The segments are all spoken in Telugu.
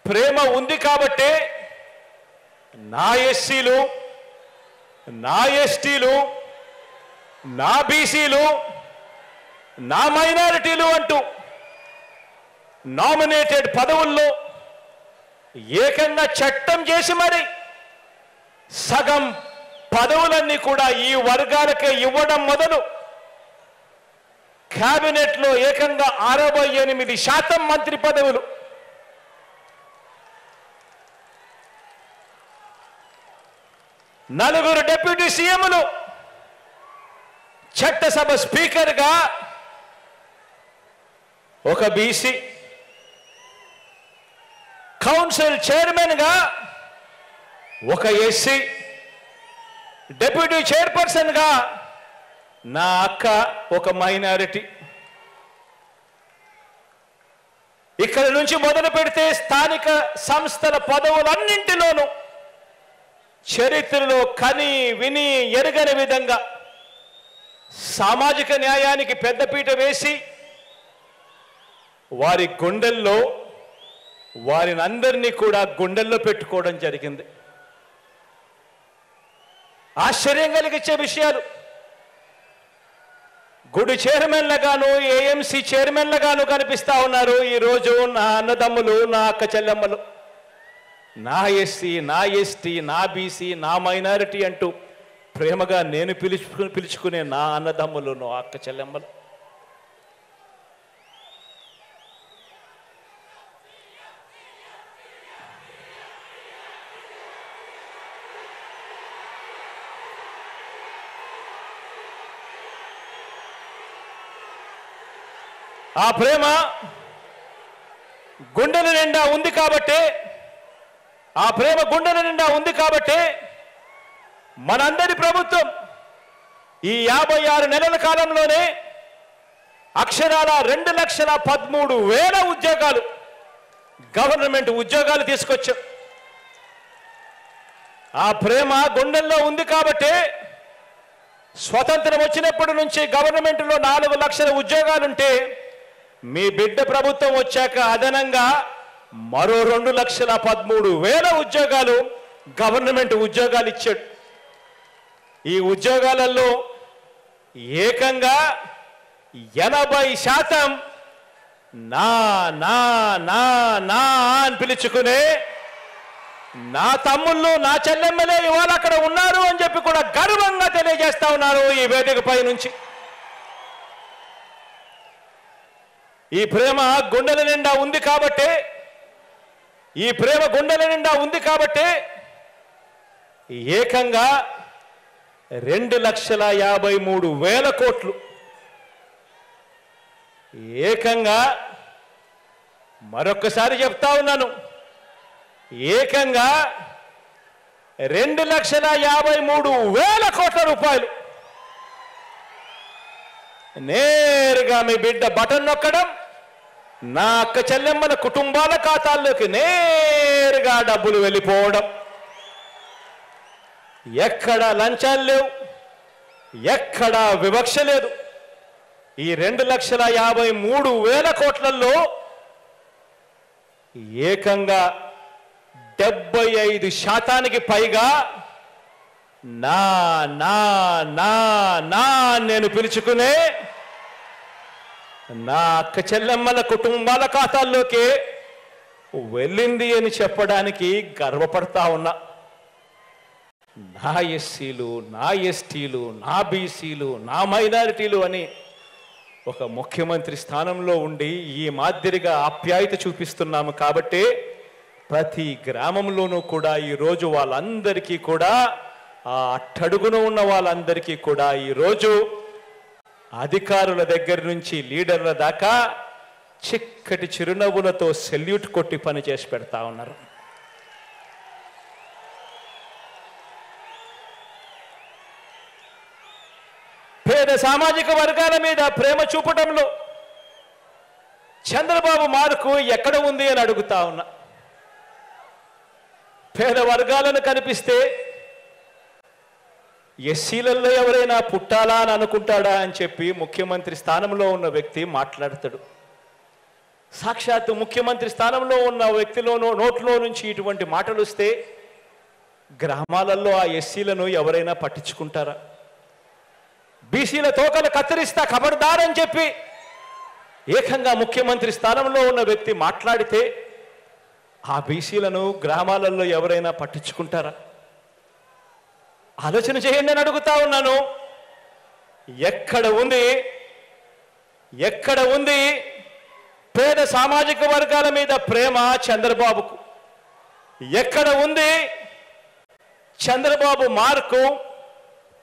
ప్రేమ ఉంది కాబట్టి నా ఎస్సీలు, నా ఎస్టీలు, నా బీసీలు, నా మైనారిటీలు అంటూ నామినేటెడ్ పదవుల్లో ఏకంగా చట్టం చేసి మరి సగం పదవులన్నీ కూడా ఈ వర్గాలకే ఇవ్వడం మొదలు క్యాబినెట్లో ఏకంగా 68% మంత్రి పదవులు, నలుగురు డిప్యూటీ సీఎంలు, చట్టసభ స్పీకర్గా ఒక బీసీ, కౌన్సిల్ చైర్మన్గా ఒక ఎస్సీ, డిప్యూటీ చైర్పర్సన్గా నా అక్క ఒక మైనారిటీ. ఇక్కడ నుంచి మొదలు పెడితే స్థానిక సంస్థల పదవులన్నింటిలోనూ చరిత్రలో కని విని ఎరుగని విధంగా సామాజిక న్యాయానికి పెద్దపీట వేసి వారి గుండెల్లో వారిని అందరినీ కూడా గుండెల్లో పెట్టుకోవడం జరిగింది. ఆశ్చర్యం కలిగించే విషయాలు. గుడి చైర్మన్లుగాను, ఏఎంసీ చైర్మన్లుగాను కనిపిస్తా ఉన్నారు ఈరోజు నా అన్నదమ్ములు, నా అక్క చెల్లెమ్మలు. నా ఎస్సీ, నా ఎస్టీ, నా బీసీ, నా మైనారిటీ అంటూ ప్రేమగా నేను పిలుచుకునే నా అన్నదమ్ములు, నా అక్క చెల్లెమ్మలు. ఆ ప్రేమ గుండెల నిండా ఉంది కాబట్టి, ఆ ప్రేమ గుండెల నిండా ఉంది కాబట్టి మనందరి ప్రభుత్వం ఈ 56 నెలల కాలంలోనే అక్షరాల 2,13,000 ఉద్యోగాలు, గవర్నమెంట్ ఉద్యోగాలు తీసుకొచ్చాం. ఆ ప్రేమ గుండెల్లో ఉంది కాబట్టి స్వతంత్రం వచ్చినప్పటి నుంచి గవర్నమెంట్లో 4 లక్షల ఉద్యోగాలుంటే మీ బిడ్డ ప్రభుత్వం వచ్చాక అదనంగా మరో 2,13,000 ఉద్యోగాలు గవర్నమెంట్ ఉద్యోగాలు ఇచ్చాడు. ఈ ఉద్యోగాలలో ఏకంగా 80% నా నా నా నా అని పిలుచుకునే నా తమ్ముళ్ళు, నా చెల్లెమ్మలే ఇవాళ అక్కడ ఉన్నారు అని చెప్పి కూడా గర్వంగా తెలియజేస్తా ఉన్నారు ఈ వేదికపై నుంచి. ఈ ప్రేమ గుండెల నిండా ఉంది కాబట్టి, ఈ ప్రేమ గుండెల నిండా ఉంది కాబట్టి ఏకంగా 2,53,000 కోట్లు, ఏకంగా మరొక్కసారి చెప్తా ఉన్నాను, ఏకంగా 2,53,000 కోట్ల రూపాయలు నేరుగా మీ బిడ్డ బటన్ నొక్కడం, నా అక్క చెల్లెమ్మల కుటుంబాల ఖాతాల్లోకి నేరుగా డబ్బులు వెళ్ళిపోవడం. ఎక్కడా లంచాలు లేవు, ఎక్కడా వివక్ష లేదు. ఈ 2,53,000 కోట్లలో ఏకంగా 75% పైగా నా నా నా నా నేను పిలుచుకునే నా అక్క చెల్లెమ్మల కుటుంబాల ఖాతాల్లోకి వెళ్ళింది అని చెప్పడానికి గర్వపడతా ఉన్నా. నా ఎస్సీలు, నా ఎస్టీలు, నా బీసీలు, నా మైనారిటీలు అని ఒక ముఖ్యమంత్రి స్థానంలో ఉండి ఈ మాదిరిగా ఆప్యాయత చూపిస్తున్నాము కాబట్టి ప్రతి గ్రామంలోనూ కూడా ఈరోజు వాళ్ళందరికీ కూడా, ఆ అట్టడుగున ఉన్న వాళ్ళందరికీ కూడా ఈరోజు అధికారుల దగ్గర నుంచి లీడర్ల దాకా చిక్కటి చిరునవ్వులతో సెల్యూట్ కొట్టి పని చేసి పెడతా ఉన్నారు. పేద సామాజిక వర్గాల మీద ప్రేమ చూపడంలో చంద్రబాబు మార్కు ఎక్కడ ఉంది అని అడుగుతా ఉన్నా. పేద వర్గాలను కనిపిస్తే ఎస్సీలలో ఎవరైనా పుట్టాలా అని అనుకుంటాడా అని చెప్పి ముఖ్యమంత్రి స్థానంలో ఉన్న వ్యక్తి మాట్లాడతాడు. సాక్షాత్తు ముఖ్యమంత్రి స్థానంలో ఉన్న వ్యక్తిలోనో నోట్లో నుంచి ఇటువంటి మాటలు వస్తే గ్రామాలలో ఆ ఎస్సీలను ఎవరైనా పట్టించుకుంటారా? బీసీల తోకలు కత్తిరిస్తా ఖబర్దార్ అని చెప్పి ఏకంగా ముఖ్యమంత్రి స్థానంలో ఉన్న వ్యక్తి మాట్లాడితే ఆ బీసీలను గ్రామాలలో ఎవరైనా పట్టించుకుంటారా? ఆలోచన చేయండి అని అడుగుతా ఉన్నాను. ఎక్కడ ఉంది పేద సామాజిక వర్గాల మీద ప్రేమ చంద్రబాబుకు? ఎక్కడ ఉంది చంద్రబాబు మార్కు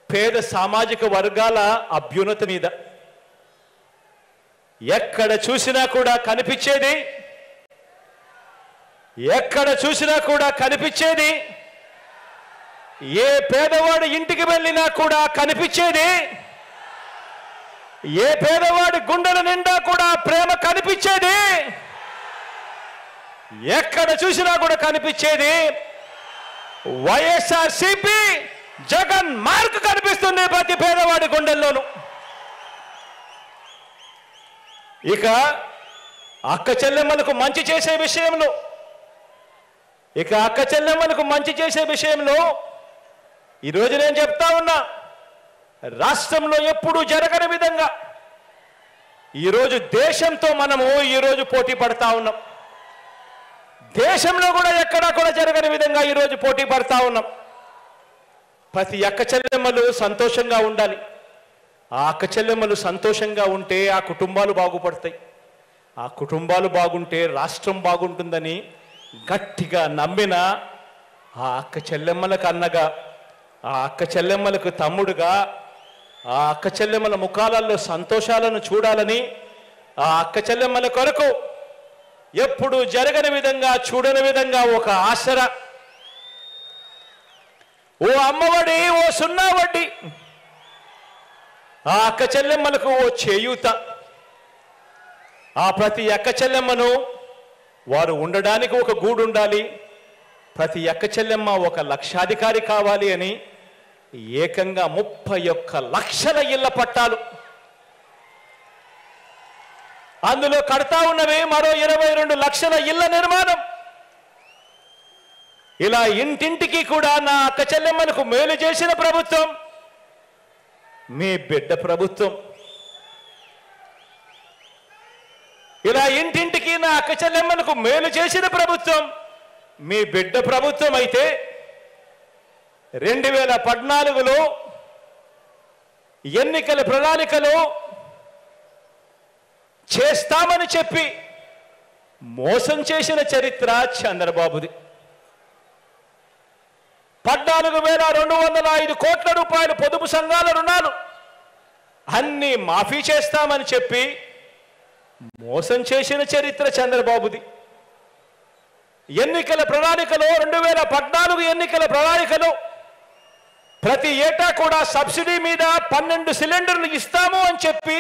పేద సామాజిక వర్గాల అభ్యున్నతి మీద? ఎక్కడ చూసినా కూడా కనిపించేది ఏ పేదవాడి ఇంటికి వెళ్ళినా కూడా కనిపించేది, ఏ పేదవాడి గుండెల నిండా కూడా ప్రేమ కనిపించేది, ఎక్కడ చూసినా కూడా కనిపించేది వైఎస్ఆర్సీపీ జగన్ మార్క్ కనిపిస్తుంది ప్రతి పేదవాడి గుండెల్లోనూ. ఇక అక్క చెల్లెమ్మలకు మంచి చేసే విషయంలో ఈరోజు నేను చెప్తా ఉన్నా, రాష్ట్రంలో ఎప్పుడూ జరగని విధంగా ఈరోజు దేశంతో మనము ఈరోజు పోటీ పడతా ఉన్నాం. దేశంలో కూడా ఎక్కడా కూడా జరగని విధంగా ఈరోజు పోటీ పడతా ఉన్నాం. ప్రతి అక్క చెల్లెమ్మలు సంతోషంగా ఉండాలి. ఆ అక్క చెల్లెమ్మలు సంతోషంగా ఉంటే ఆ కుటుంబాలు బాగుపడతాయి. ఆ కుటుంబాలు బాగుంటే రాష్ట్రం బాగుంటుందని గట్టిగా నమ్మిన ఆ అక్క చెల్లెమ్మలకు అన్నగా, ఆ అక్క చెల్లెమ్మలకు తమ్ముడుగా, ఆ అక్క చెల్లెమ్మల ముఖాలలో సంతోషాలను చూడాలని, ఆ అక్క చెల్లెమ్మల కొరకు ఎప్పుడు జరగని విధంగా చూడని విధంగా ఒక ఆసరా, ఓ అమ్మఒడి, ఓ సున్నా వడ్డీ, ఆ అక్క చెల్లెమ్మలకు ఓ చేయూత, ఆ ప్రతి అక్క చెల్లెమ్మను వారు ఉండడానికి ఒక గూడు ఉండాలి, ప్రతి అక్క చెల్లెమ్మ ఒక లక్షాధికారి కావాలి అని ఏకంగా 31 లక్షల ఇళ్ల పట్టాలు, అందులో కడతా ఉన్నవి మరో 22 లక్షల ఇళ్ల నిర్మాణం. ఇలా ఇంటింటికి కూడా నా అక్క చెల్లెమ్మలకు మేలు చేసిన ప్రభుత్వం మీ బిడ్డ ప్రభుత్వం. ఇలా ఇంటింటికి నా అక్క చెల్లెమ్మలకు మేలు చేసిన ప్రభుత్వం మీ బిడ్డ ప్రభుత్వం అయితే 2014లో ఎన్నికల ప్రణాళికలో చేస్తామని చెప్పి మోసం చేసిన చరిత్ర చంద్రబాబుది. 14,205 కోట్ల రూపాయలు పొదుపు సంఘాల రుణాలు అన్ని మాఫీ చేస్తామని చెప్పి మోసం చేసిన చరిత్ర చంద్రబాబుది. ఎన్నికల ప్రణాళికలో 2014 ఎన్నికల ప్రణాళికలో ప్రతి ఏటా కూడా సబ్సిడీ మీద 12 సిలిండర్లు ఇస్తాము అని చెప్పి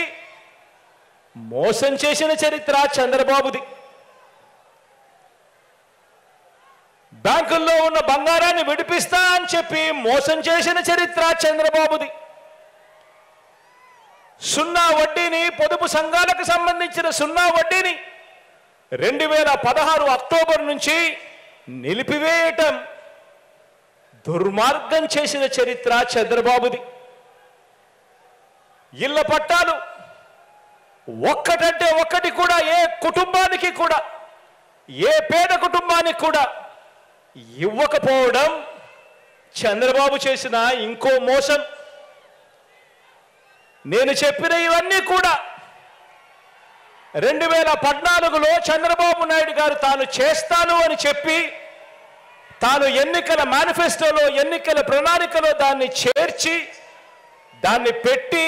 మోసం చేసిన చరిత్ర చంద్రబాబుది. బ్యాంకుల్లో ఉన్న బంగారాన్ని విడిపిస్తా అని చెప్పి మోసం చేసిన చరిత్ర చంద్రబాబుది. సున్నా వడ్డీని, పొదుపు సంఘాలకు సంబంధించిన సున్నా వడ్డీని 2016 అక్టోబర్ నుంచి నిలిపివేయటం దుర్మార్గం చేసిన చరిత్ర చంద్రబాబుది. ఇళ్ల పట్టాలు ఒక్కటంటే ఒక్కటి కూడా ఏ కుటుంబానికి కూడా, ఏ పేద కుటుంబానికి కూడా ఇవ్వకపోవడం చంద్రబాబు చేసిన ఇంకో మోసం. నేను చెప్పిన ఇవన్నీ కూడా 2014లో చంద్రబాబు నాయుడు గారు తాను చేస్తాను అని చెప్పి, తాను ఎన్నికల మేనిఫెస్టోలో, ఎన్నికల ప్రణాళికలో దాన్ని చేర్చి, దాన్ని పెట్టి,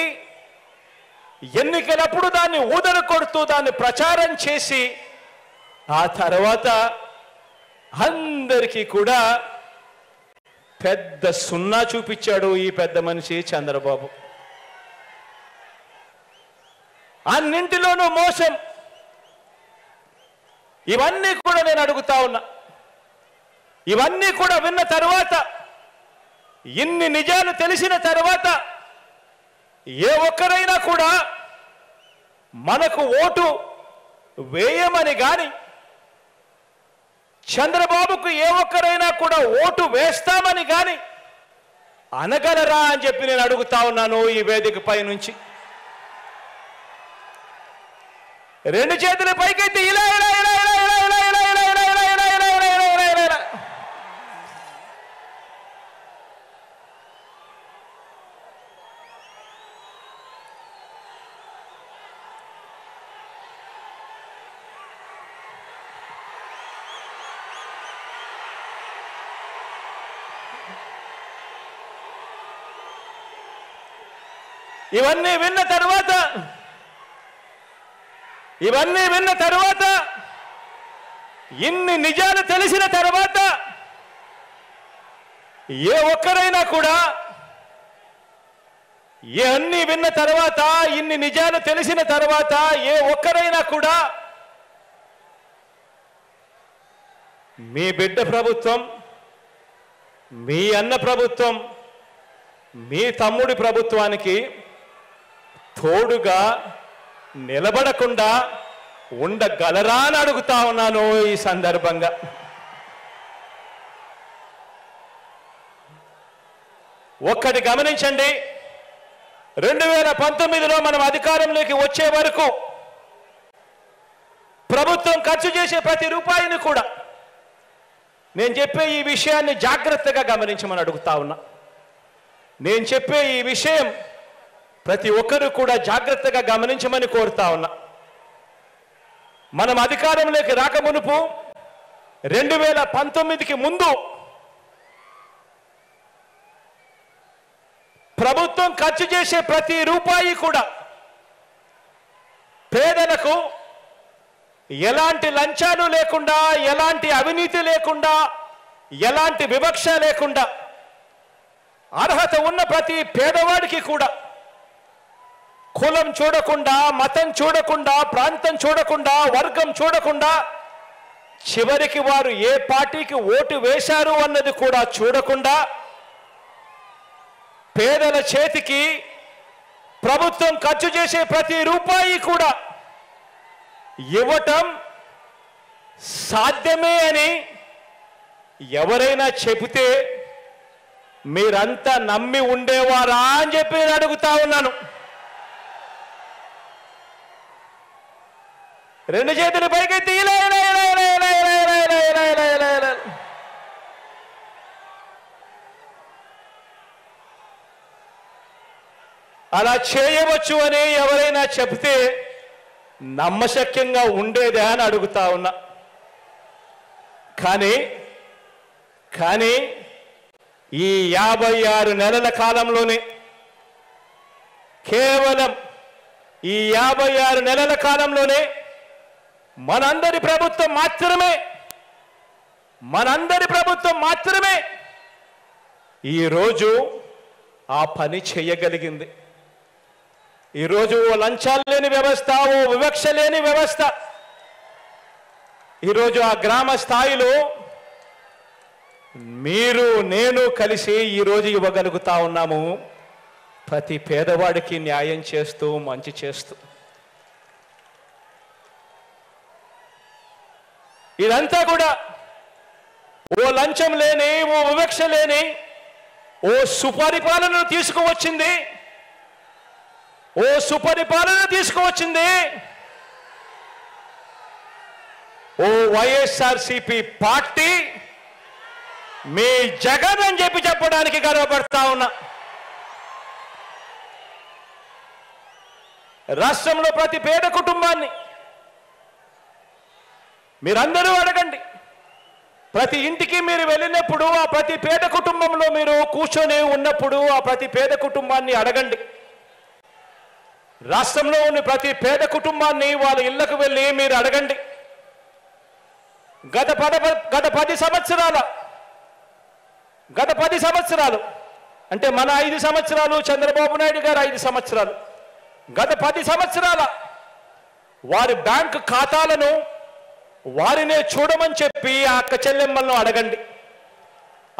ఎన్నికలప్పుడు దాన్ని ఊదర కొడుతూ దాన్ని ప్రచారం చేసి, ఆ తర్వాత అందరికీ కూడా పెద్ద సున్నా చూపించాడు ఈ పెద్ద మనిషి చంద్రబాబు. అన్నింటిలోనూ మోసం. ఇవన్నీ కూడా నేను అడుగుతా ఉన్నా. ఇవన్నీ కూడా విన్న తర్వాత, ఇన్ని నిజాలు తెలిసిన తర్వాత ఏ ఒక్కరైనా కూడా మనకు ఓటు వేయమని గాని చంద్రబాబుకు ఏ ఒక్కరైనా కూడా ఓటు వేస్తామని గాని అనగలరా అని చెప్పి నేను అడుగుతా ఉన్నాను ఈ వేదికపై నుంచి. రెండు చేతుల పైకెత్తి ఇలా ఇలా ఇలా ఇలా ఇలా ఇలా ఇలా ఇలా ఇలా ఇలా ఇలా ఇలా ఇలా ఇలా ఇలా. ఇవన్నీ విన్న తర్వాత ఇన్ని నిజాలు తెలిసిన తర్వాత ఏ ఒక్కరైనా కూడా ఇవన్నీ విన్న తర్వాత ఇన్ని నిజాలు తెలిసిన తర్వాత ఏ ఒక్కరైనా కూడా మీ బిడ్డ ప్రభుత్వం, మీ అన్న ప్రభుత్వం, మీ తమ్ముడి ప్రభుత్వానికి తోడుగా నిలబడకుండా ఉండగలరా అని అడుగుతా ఉన్నాను ఈ సందర్భంగా. ఒక్కటి గమనించండి, 2019లో మనం అధికారంలోకి వచ్చే వరకు ప్రభుత్వం ఖర్చు చేసే ప్రతి రూపాయిని కూడా నేను చెప్పే ఈ విషయాన్ని జాగ్రత్తగా గమనించమని అడుగుతా ఉన్నా. నేను చెప్పే ఈ విషయం ప్రతి ఒక్కరూ కూడా జాగ్రత్తగా గమనించమని కోరుతా ఉన్నా. మనం అధికారంలోకి రాకమునుపు 2019కి ముందు ప్రభుత్వం ఖర్చు చేసే ప్రతి రూపాయి కూడా పేదలకు ఎలాంటి లంచాలు లేకుండా, ఎలాంటి అవినీతి లేకుండా, ఎలాంటి వివక్ష లేకుండా అర్హత ఉన్న ప్రతి పేదవాడికి కూడా కులం చూడకుండా, మతం చూడకుండా, ప్రాంతం చూడకుండా, వర్గం చూడకుండా, చివరికి వారు ఏ పార్టీకి ఓటు వేశారు అన్నది కూడా చూడకుండా పేదల చేతికి ప్రభుత్వం ఖర్చు చేసే ప్రతి రూపాయి కూడా ఇవ్వటం సాధ్యమే అని ఎవరైనా చెబితే మీరంతా నమ్మి ఉండేవారా అని చెప్పి నేను అడుగుతా ఉన్నాను. రెండు చేతులు పైకెత్తి ఇలా ఇలా ఇలా ఇలా ఇలా ఇలా ఇలా ఇలా ఇలా ఇలా ఇలా. అలా చేయవచ్చు అని ఎవరైనా చెబితే నమ్మశక్యంగా ఉండేదా అని అడుగుతా ఉన్నా. కానీ ఈ 56 నెలల కాలంలోనే, కేవలం ఈ 56 నెలల కాలంలోనే మనందరి ప్రభుత్వం మాత్రమే ఈరోజు ఆ పని చేయగలిగింది. ఈరోజు ఓ లంచాలు లేని వ్యవస్థ, ఓ వివక్ష లేని వ్యవస్థ ఈరోజు ఆ గ్రామ స్థాయిలో మీరు నేను కలిసి ఈరోజు ఇవ్వగలుగుతా ఉన్నాము. ప్రతి పేదవాడికి న్యాయం చేస్తూ, మంచి చేస్తూ. ఇదంతా కూడా ఓ లంచం లేని, ఓ వివక్ష లేని, ఓ సుపరిపాలనను తీసుకువచ్చింది. ఓ వైఎస్ఆర్సీపీ పార్టీ, మీ జగన్ అని చెప్పడానికి గర్వపడతా ఉన్నా. రాష్ట్రంలో ప్రతి పేద కుటుంబాన్ని మీరందరూ అడగండి. ప్రతి ఇంటికి మీరు వెళ్ళినప్పుడు, ఆ ప్రతి పేద కుటుంబంలో మీరు కూర్చొని ఉన్నప్పుడు ఆ ప్రతి పేద కుటుంబాన్ని అడగండి. రాష్ట్రంలో ఉన్న ప్రతి పేద కుటుంబాన్ని వాళ్ళ ఇళ్లకు వెళ్ళి మీరు అడగండి. గత 10 సంవత్సరాలు అంటే మన 5 సంవత్సరాలు, చంద్రబాబు నాయుడు గారు 5 సంవత్సరాలు, గత 10 సంవత్సరాల వారి బ్యాంకు ఖాతాలను వారినే చూడమని చెప్పి ఆ అక్క చెల్లెమ్మలను అడగండి.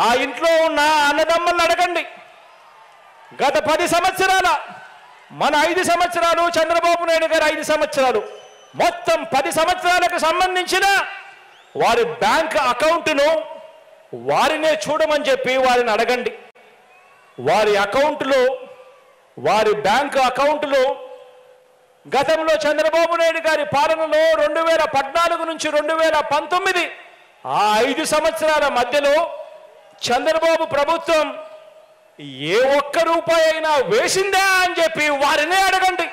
ఆ ఇంట్లో ఉన్న అన్నదమ్మలను అడగండి. గత 10 సంవత్సరాల మన 5 సంవత్సరాలు, చంద్రబాబు నాయుడు గారు 5 సంవత్సరాలు మొత్తం 10 సంవత్సరాలకు సంబంధించిన వారి బ్యాంక్ అకౌంట్ను వారినే చూడమని చెప్పి వారిని అడగండి. వారి అకౌంట్లో, వారి బ్యాంకు అకౌంట్లో గతంలో చంద్రబాబు నాయుడు గారి పాలనలో 2014 నుంచి 2019 ఆ 5 సంవత్సరాల మధ్యలో చంద్రబాబు ప్రభుత్వం ఏ ఒక్క రూపాయి అయినా వేసిందా అని చెప్పి వారినే అడగండి.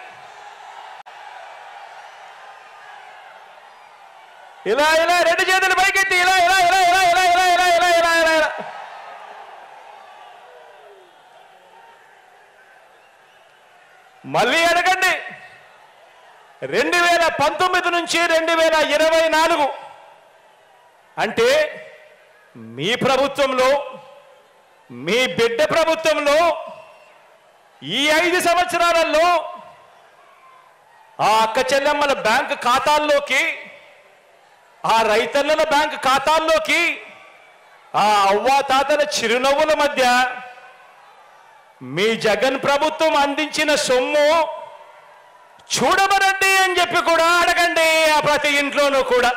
ఇలా ఇలా 2 చేతులు పైకెత్తి ఇలా ఇలా ఇలా ఇలా ఇలా ఇలా ఇలా ఇలా ఇలా ఇలా ఇలా మళ్ళీ అడగండి. 2019 నుంచి 2024 అంటే మీ ప్రభుత్వంలో, మీ బిడ్డ ప్రభుత్వంలో ఈ 5 సంవత్సరాలలో ఆ అక్క చెల్లెమ్మల బ్యాంక్ ఖాతాల్లోకి, ఆ రైతన్నల బ్యాంక్ ఖాతాల్లోకి, ఆ అవ్వాతాతల చిరునవ్వుల మధ్య మీ జగన్ ప్రభుత్వం అందించిన సొమ్ము చూడమనండి అని చెప్పి కూడా అడగండి. ఆ ప్రతి ఇంట్లోనూ కూడా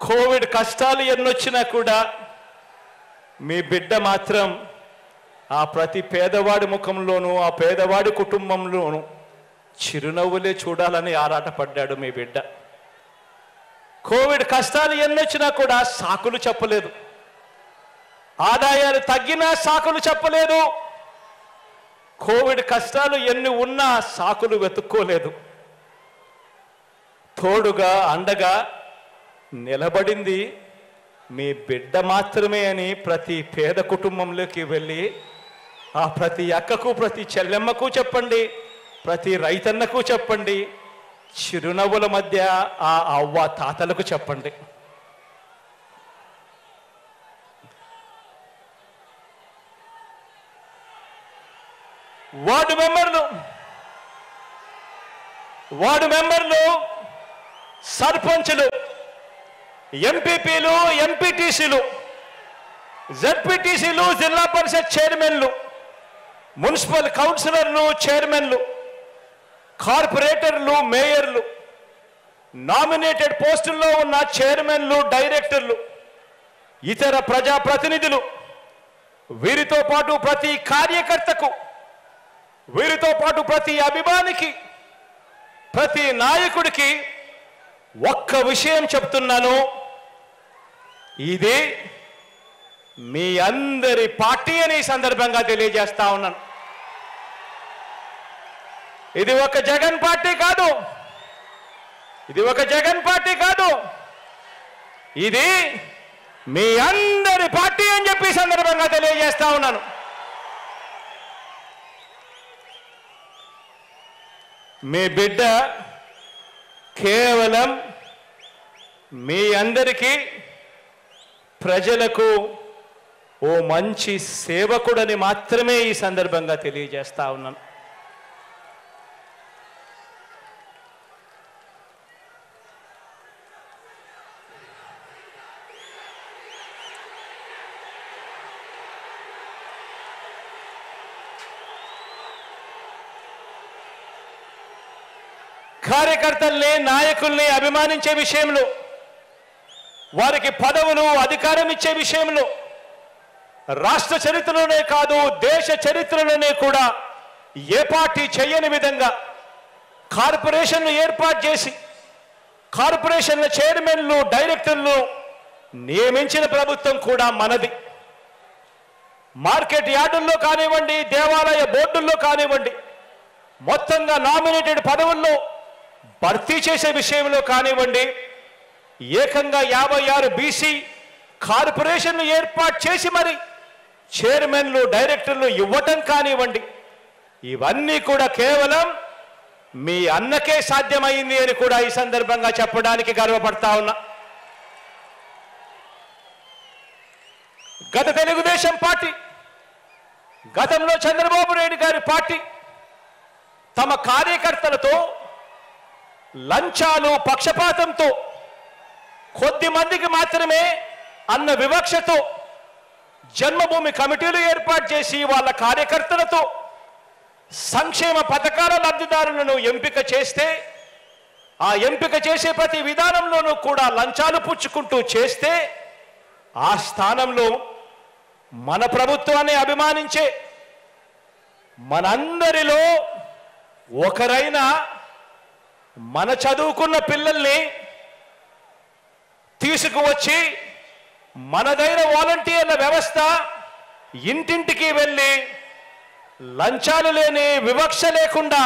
కోవిడ్ కష్టాలు ఎన్నొచ్చినా కూడా మీ బిడ్డ మాత్రం ఆ ప్రతి పేదవాడి ముఖంలోనూ, ఆ పేదవాడి కుటుంబంలోనూ చిరునవ్వులే చూడాలని ఆరాటపడ్డాడు మీ బిడ్డ. కోవిడ్ కష్టాలు ఎన్నొచ్చినా కూడా సాకులు చెప్పలేదు, ఆదాయాలు తగ్గినా సాకులు చెప్పలేదు, కోవిడ్ కష్టాలు ఎన్ని ఉన్నా సాకులు వెతుక్కోలేదు. తోడుగా అండగా నిలబడింది మీ బిడ్డ మాత్రమే అని ప్రతి పేద కుటుంబంలోకి వెళ్ళి ఆ ప్రతి అక్కకు, ప్రతి చెల్లెమ్మకు చెప్పండి, ప్రతి రైతన్నకు చెప్పండి, చిరునవ్వుల మధ్య ఆ అవ్వ తాతలకు చెప్పండి. వార్డు మెంబర్లు, సర్పంచులు, ఎంపీపీలు, ఎంపీటీసీలు, జెడ్పీటీసీలు, జిల్లా పరిషత్ చైర్మన్లు, మున్సిపల్ కౌన్సిలర్లు, చైర్మన్లు, కార్పొరేటర్లు, మేయర్లు, నామినేటెడ్ పోస్టుల్లో ఉన్న చైర్మన్లు, డైరెక్టర్లు, ఇతర ప్రజాప్రతినిధులు, వీరితో పాటు ప్రతి కార్యకర్తకు, వీరితో పాటు ప్రతి అభిమానికి, ప్రతి నాయకుడికి ఒక్క విషయం చెప్తున్నాను. ఇది మీ అందరి పార్టీ అని ఈ సందర్భంగా తెలియజేస్తా ఉన్నాను. ఇది ఒక జగన్ పార్టీ కాదు, ఇది ఒక జగన్ పార్టీ కాదు, ఇది మీ అందరి పార్టీ అని చెప్పి ఈ సందర్భంగా తెలియజేస్తా ఉన్నాను. మీ బిడ్డ కేవలం మీ అందరికీ, ప్రజలకు ఓ మంచి సేవకుడని మాత్రమే ఈ సందర్భంగా తెలియజేస్తా ఉన్నాను. కార్యకర్తల్ని, నాయకుల్ని అభిమానించే విషయంలో, వారికి పదవులు, అధికారం ఇచ్చే విషయంలో రాష్ట్ర చరిత్రలోనే కాదు దేశ చరిత్రలోనే కూడా ఏ పార్టీ చేయని విధంగా కార్పొరేషన్లు ఏర్పాటు చేసి కార్పొరేషన్ల చైర్మన్లు, డైరెక్టర్లు నియమించిన ప్రభుత్వం కూడా మనది. మార్కెట్ యార్డుల్లో కానివ్వండి, దేవాలయ బోర్డుల్లో కానివ్వండి, మొత్తంగా నామినేటెడ్ పదవుల్లో భర్తీ చేసే విషయంలో కానివ్వండి, ఏకంగా 56 బీసీ కార్పొరేషన్లు ఏర్పాటు చేసి మరి చైర్మన్లు, డైరెక్టర్లు ఇవ్వటం కానివ్వండి, ఇవన్నీ కూడా కేవలం మీ అన్నకే సాధ్యమైంది అని కూడా ఈ సందర్భంగా చెప్పడానికి గర్వపడతా ఉన్నా. గత తెలుగుదేశం పార్టీ, గతంలో చంద్రబాబు నాయుడు గారి పార్టీ తమ కార్యకర్తలతో లంచాలు, పక్షపాతంతో, కొద్ది మందికి మాత్రమే అన్న వివక్షతో జన్మభూమి కమిటీలు ఏర్పాటు చేసి వాళ్ళ కార్యకర్తలతో సంక్షేమ పథకాల లబ్ధిదారులను ఎంపిక చేస్తే ఆ ఎంపిక చేసే ప్రతి విధానంలోనూ కూడా లంచాలు పుచ్చుకుంటూ చేస్తే ఆ స్థానంలో మన ప్రభుత్వాన్ని అభిమానించే మనందరిలో ఒకరైన మన చదువుకున్న పిల్లల్ని తీసుకువచ్చి మనదైన వాలంటీర్ల వ్యవస్థ ఇంటింటికి వెళ్ళి లంచాలు లేని వివక్ష లేకుండా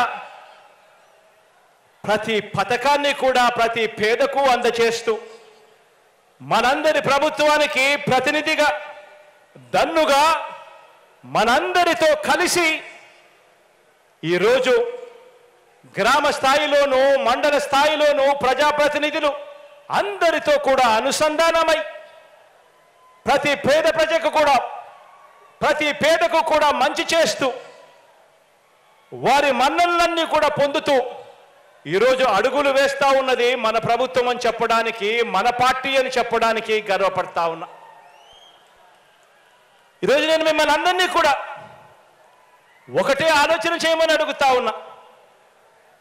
ప్రతి పథకాన్ని కూడా ప్రతి పేదకు అందజేస్తూ మనందరి ప్రభుత్వానికి ప్రతినిధిగా దన్నుగా మనందరితో కలిసి ఈరోజు గ్రామ స్థాయిలోనూ మండల స్థాయిలోనూ ప్రజాప్రతినిధులు అందరితో కూడా అనుసంధానమై ప్రతి పేదకు కూడా మంచి చేస్తూ వారి మన్ననలన్నీ కూడా పొందుతూ ఈరోజు అడుగులు వేస్తా ఉన్నది మన ప్రభుత్వం అని చెప్పడానికి, మన పార్టీ అని చెప్పడానికి గర్వపడతా ఉన్నా. ఈరోజు నేను మిమ్మల్ని అందరినీ కూడా ఒకటే ఆలోచన చేయమని అడుగుతా ఉన్నా.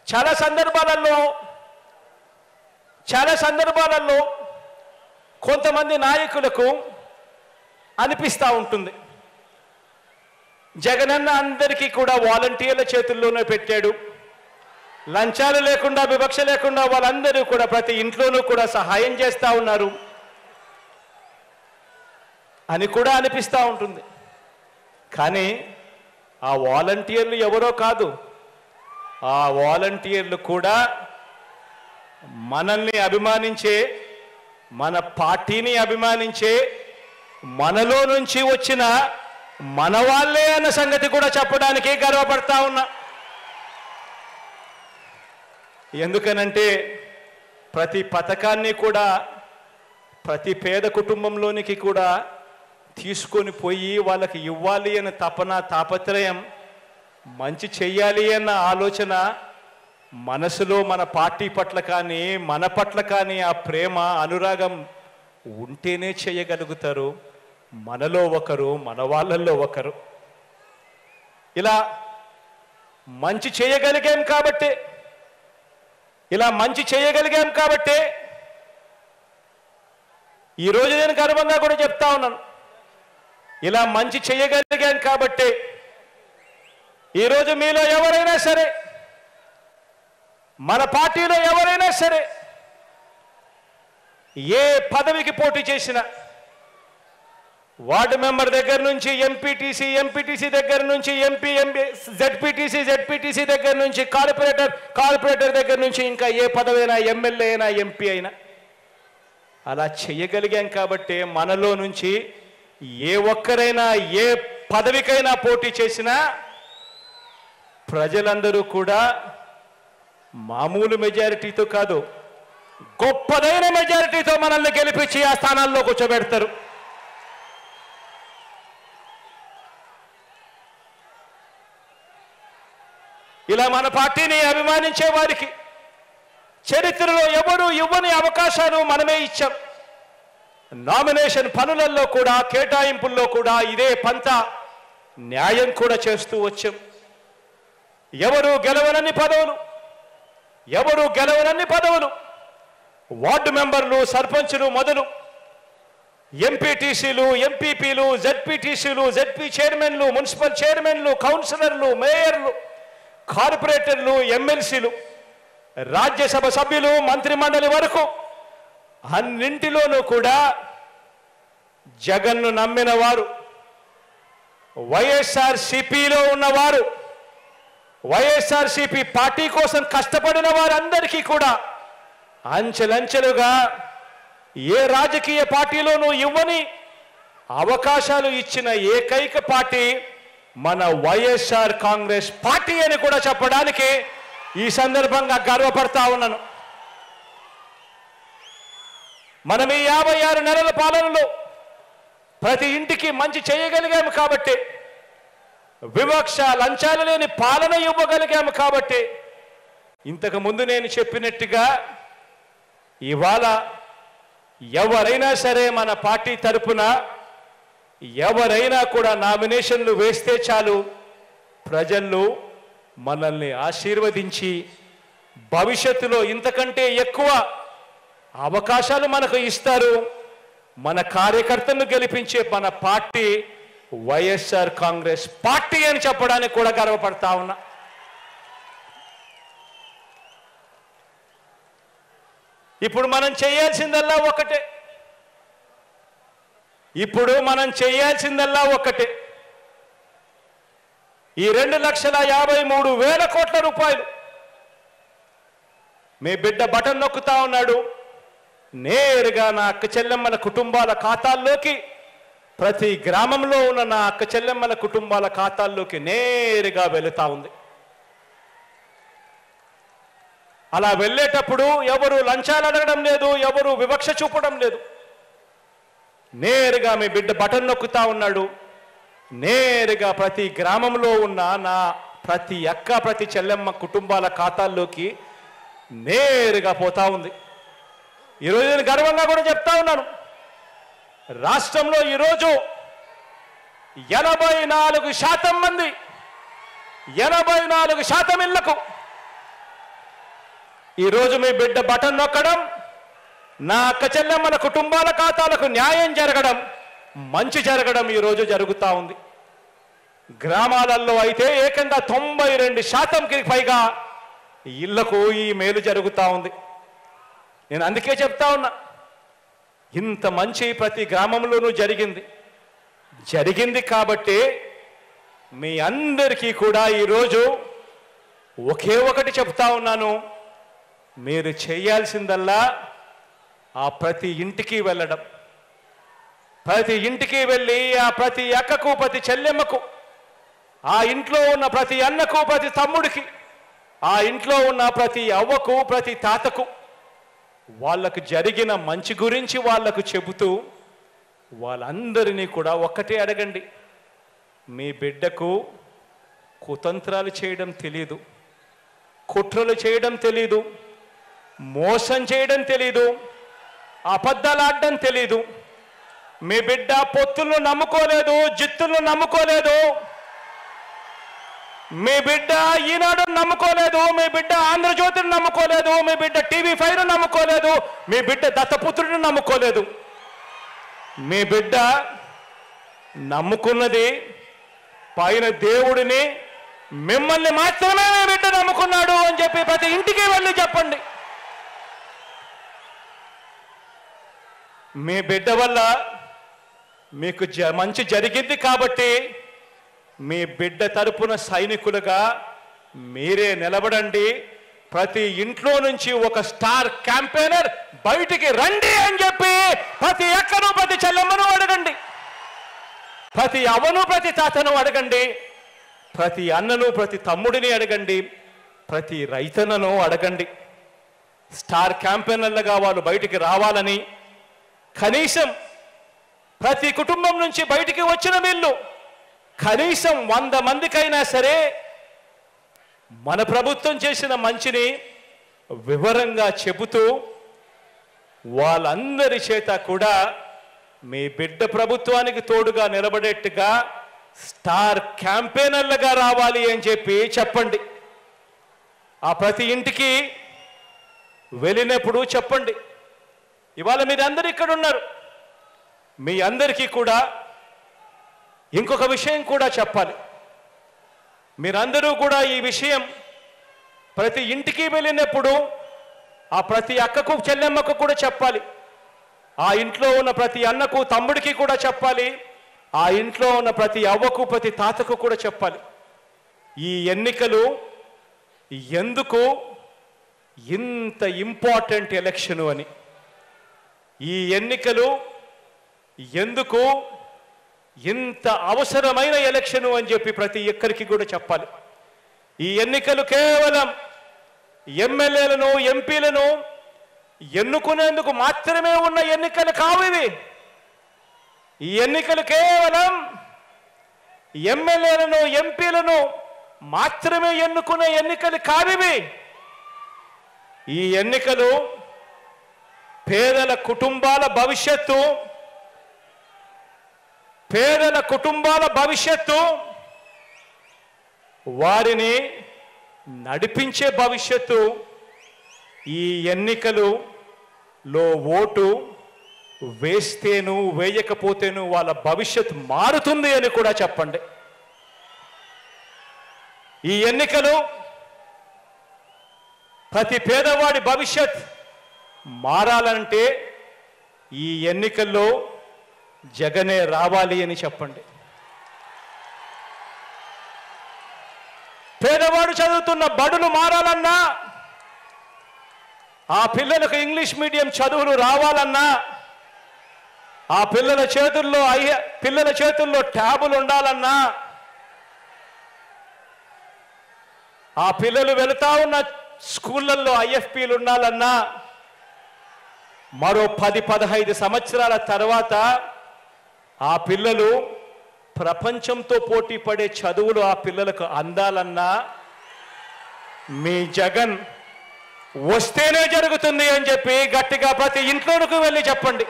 చాలా సందర్భాలలో కొంతమంది నాయకులకు అనిపిస్తూ ఉంటుంది, జగనన్న అందరికీ కూడా వాలంటీర్ల చేతుల్లోనే పెట్టాడు, లంచాలు లేకుండా వివక్ష లేకుండా వాళ్ళందరూ కూడా ప్రతి ఇంట్లోనూ కూడా సహాయం చేస్తూ ఉన్నారు అని కూడా అనిపిస్తూ ఉంటుంది. కానీ ఆ వాలంటీర్లు ఎవరో కాదు, ఆ వాలంటీర్లు కూడా మనల్ని అభిమానించే, మన పార్టీని అభిమానించే, మనలో నుంచి వచ్చిన మన వాళ్ళే అన్న సంగతి కూడా చెప్పడానికి గర్వపడతా ఉన్నా. ఎందుకనంటే ప్రతి పథకాన్ని కూడా ప్రతి పేద కుటుంబంలోనికి కూడా తీసుకొని పోయి వాళ్ళకి ఇవ్వాలి అనే తాపత్రయం, మంచి చెయ్యాలి అన్న ఆలోచన మనసులో మన పార్టీ పట్ల కానీ మన పట్ల కానీ ఆ ప్రేమ అనురాగం ఉంటేనే చేయగలుగుతారు. మనలో ఒకరు, మన వాళ్ళల్లో ఒకరు. ఇలా మంచి చేయగలిగాం కాబట్టి ఈరోజు నేను గర్వంగా కూడా చెప్తా ఉన్నాను. ఇలా మంచి చేయగలిగాం కాబట్టి ఈరోజు మీలో ఎవరైనా సరే, మన పార్టీలో ఎవరైనా సరే ఏ పదవికి పోటీ చేసినా, వార్డు మెంబర్ దగ్గర నుంచి ఎంపీటీసీ దగ్గర నుంచి ఎంపీ, జెడ్పీటీసీ దగ్గర నుంచి కార్పొరేటర్ దగ్గర నుంచి ఇంకా ఏ పదవైనా, ఎమ్మెల్యే అయినా, ఎంపీ అయినా అలా చేయగలిగాం కాబట్టి మనలో నుంచి ఏ ఒక్కరైనా ఏ పదవికైనా పోటీ చేసినా ప్రజలందరూ కూడా మామూలు మెజారిటీతో కాదు, గొప్పదైన మెజారిటీతో మనల్ని గెలిపించి ఆ స్థానాల్లో కూర్చోబెడతారు. ఇలా మన పార్టీని అభిమానించే వారికి చరిత్రలో ఎవరు ఇవ్వని అవకాశాలు మనమే ఇచ్చాం. నామినేషన్ పనులలో కూడా, కేటాయింపుల్లో కూడా ఇదే పంత న్యాయం కూడా చేస్తూ వచ్చాం. ఎవరు గెలవనన్ని పదవులు వార్డు మెంబర్లు, సర్పంచులు మొదలు ఎంపీటీసీలు, ఎంపీపీలు, జెడ్పీటీసీలు, జెడ్పీ చైర్మన్లు, మున్సిపల్ చైర్మన్లు, కౌన్సిలర్లు, మేయర్లు, కార్పొరేటర్లు, ఎమ్మెల్సీలు, రాజ్యసభ సభ్యులు, మంత్రిమండలి వరకు అన్నింటిలోనూ కూడా జగన్ను నమ్మిన వారు, వైఎస్ఆర్సీపీలో ఉన్నవారు, వైఎస్ఆర్సీపీ పార్టీ కోసం కష్టపడిన వారందరికీ కూడా అంచెలంచెలుగా ఏ రాజకీయ పార్టీలోనూ ఇవ్వని అవకాశాలు ఇచ్చిన ఏకైక పార్టీ మన వైఎస్ఆర్ కాంగ్రెస్ పార్టీ అని కూడా చెప్పడానికి ఈ సందర్భంగా గర్వపడతా ఉన్నాను. మనం ఈ 56 నెలల పాలనలో ప్రతి ఇంటికి మంచి చేయగలిగాము కాబట్టి, వివక్ష లంచాలు లేని పాలన ఇవ్వగలిగాము కాబట్టి, ఇంతకు ముందు నేను చెప్పినట్టుగా ఇవాళ ఎవరైనా సరే మన పార్టీ తరపున ఎవరైనా కూడా నామినేషన్లు వేస్తే చాలు, ప్రజలు మనల్ని ఆశీర్వదించి భవిష్యత్తులో ఇంతకంటే ఎక్కువ అవకాశాలు మనకు ఇస్తారు. మన కార్యకర్తలను గెలిపించే మన పార్టీ వైఎస్ఆర్ కాంగ్రెస్ పార్టీ అని చెప్పడానికి కూడా గర్వపడతా ఉన్నా. ఇప్పుడు మనం చేయాల్సిందల్లా ఒకటే. ఈ 2,53,000 కోట్ల రూపాయలు మీ బిడ్డ బటన్ నొక్కుతా ఉన్నాడు. నేరుగా నా అక్క చెల్లెమ్మల కుటుంబాల ఖాతాల్లోకి, ప్రతి గ్రామంలో ఉన్న నా అక్క చెల్లెమ్మల కుటుంబాల ఖాతాల్లోకి నేరుగా వెళుతా ఉంది. అలా వెళ్ళేటప్పుడు ఎవరు లంచాలు అడగడం లేదు, ఎవరు వివక్ష చూపడం లేదు. నేరుగా మీ బిడ్డ బటన్ నొక్కుతా ఉన్నాడు. నేరుగా ప్రతి గ్రామంలో ఉన్న నా ప్రతి అక్క ప్రతి చెల్లెమ్మ కుటుంబాల ఖాతాల్లోకి నేరుగా పోతా ఉంది. ఈరోజు నేను గర్వంగా కూడా చెప్తా ఉన్నాను, రాష్ట్రంలో ఈరోజు 84% మంది 84% ఇళ్లకు ఈరోజు మీ బిడ్డ బటన్ నొక్కడం, నా అక్క చెల్లెమ్మల కుటుంబాల ఖాతాలకు న్యాయం జరగడం, మంచి జరగడం ఈరోజు జరుగుతూ ఉంది. గ్రామాలలో అయితే ఏకంగా 92%కి పైగా ఇళ్లకు ఈ మేలు జరుగుతూ ఉంది. నేను అందుకే చెప్తా ఉన్నా, ఇంత మంచి ప్రతి గ్రామంలోనూ జరిగింది కాబట్టి మీ అందరికీ కూడా ఈరోజు ఒకే ఒకటి చెప్తా ఉన్నాను. మీరు చేయాల్సిందల్లా ఆ ప్రతి ఇంటికి వెళ్ళడం, ప్రతి ఇంటికి వెళ్ళి ఆ ప్రతి అక్కకు ప్రతి చెల్లెమ్మకు, ఆ ఇంట్లో ఉన్న ప్రతి అన్నకు ప్రతి తమ్ముడికి, ఆ ఇంట్లో ఉన్న ప్రతి అవ్వకు ప్రతి తాతకు వాళ్ళకు జరిగిన మంచి గురించి వాళ్ళకు చెబుతూ వాళ్ళందరినీ కూడా ఒక్కటే అడగండి. మీ బిడ్డకు కుతంత్రాలు చేయడం తెలీదు, కుట్రలు చేయడం తెలీదు, మోసం చేయడం తెలీదు, అబద్ధాలు ఆడడం తెలీదు. మీ బిడ్డ పొత్తులను నమ్ముకోలేదు, జిత్తులను నమ్ముకోలేదు. మీ బిడ్డ ఈనాడు నమ్ముకోలేదు, మీ బిడ్డ ఆంధ్రజ్యోతిని నమ్ముకోలేదు, మీ బిడ్డ TV5ను నమ్ముకోలేదు, మీ బిడ్డ దత్తపుత్రుడిని నమ్ముకోలేదు. మీ బిడ్డ నమ్ముకున్నది పైన దేవుడిని, మిమ్మల్ని మాత్రమే మీ బిడ్డ నమ్ముకున్నాడు అని చెప్పి ప్రతి ఇంటికి వెళ్ళి చెప్పండి. మీ బిడ్డ వల్ల మీకు మంచి జరిగింది కాబట్టి మీ బిడ్డ తరపున సైనికులుగా మీరే నిలబడండి. ప్రతి ఇంట్లో నుంచి ఒక స్టార్ క్యాంపెయినర్ బయటికి రండి అని చెప్పి ప్రతి అక్కను ప్రతి చెల్లెమ్మను అడగండి, ప్రతి అవ్వను ప్రతి తాతను అడగండి, ప్రతి అన్నను ప్రతి తమ్ముడిని అడగండి, ప్రతి రైతన్నను అడగండి. స్టార్ క్యాంపెయినర్లుగా వాళ్ళు బయటికి రావాలని, కనీసం ప్రతి కుటుంబం నుంచి బయటికి వచ్చిన వీళ్ళు కనీసం 100 మందికైనా సరే మన ప్రభుత్వం చేసిన మంచిని వివరంగా చెబుతూ వాళ్ళందరి చేత కూడా మీ బిడ్డ ప్రభుత్వానికి తోడుగా నిలబడేట్టుగా స్టార్ క్యాంపెయినర్లుగా రావాలి అని చెప్పి చెప్పండి. ఆ ప్రతి ఇంటికి వెళ్ళినప్పుడు చెప్పండి. ఇవాళ మీరందరూ ఇక్కడ ఉన్నారు, మీ అందరికీ కూడా ఇంకొక విషయం కూడా చెప్పాలి. మీరందరూ కూడా ఈ విషయం ప్రతి ఇంటికి వెళ్ళినప్పుడు ఆ ప్రతి అక్కకు చెల్లెమ్మకు కూడా చెప్పాలి, ఆ ఇంట్లో ఉన్న ప్రతి అన్నకు తమ్ముడికి కూడా చెప్పాలి, ఆ ఇంట్లో ఉన్న ప్రతి అవ్వకు ప్రతి తాతకు కూడా చెప్పాలి. ఈ ఎన్నికలు ఎందుకు ఇంత ఇంపార్టెంట్ ఎలక్షను అని, ఈ ఎన్నికలు ఎందుకు ఇంత అవసరమైన ఎలక్షను అని చెప్పి ప్రతి ఒక్కరికి కూడా చెప్పాలి. ఈ ఎన్నికలు కేవలం ఎమ్మెల్యేలను ఎంపీలను ఎన్నుకునేందుకు మాత్రమే ఉన్న ఎన్నికలు కావు ఇవి. ఈ ఎన్నికలు కేవలం ఎమ్మెల్యేలను ఎంపీలను మాత్రమే ఎన్నుకునే ఎన్నికలు కావివి. ఈ ఎన్నికలు పేదల కుటుంబాల భవిష్యత్తు, పేదల కుటుంబాల భవిష్యత్తు, వారిని నడిపించే భవిష్యత్తు ఈ ఎన్నికలలో ఓటు వేస్తేను వేయకపోతేను వాళ్ళ భవిష్యత్ మారుతుంది అని కూడా చెప్పండి. ఈ ఎన్నికలు ప్రతి పేదవాడి భవిష్యత్ మారాలంటే ఈ ఎన్నికల్లో జగనే రావాలి అని చెప్పండి. పేదవాడు చదువుతున్న బడులు మారాలన్నా, ఆ పిల్లలకు ఇంగ్లీష్ మీడియం చదువులు రావాలన్నా, ఆ పిల్లల చేతుల్లో ట్యాబులు ఉండాలన్నా, ఆ పిల్లలు వెళుతా ఉన్న స్కూళ్ళల్లో IFPలు ఉండాలన్నా, మరో 10-15 సంవత్సరాల తర్వాత ఆ పిల్లలు ప్రపంచంతో పోటీ పడే చదువులు ఆ పిల్లలకు అందాలన్నా మీ జగన్ వస్తేనే జరుగుతుంది అని చెప్పి గట్టిగా ప్రతి ఇంట్లోకి వెళ్ళి చెప్పండి.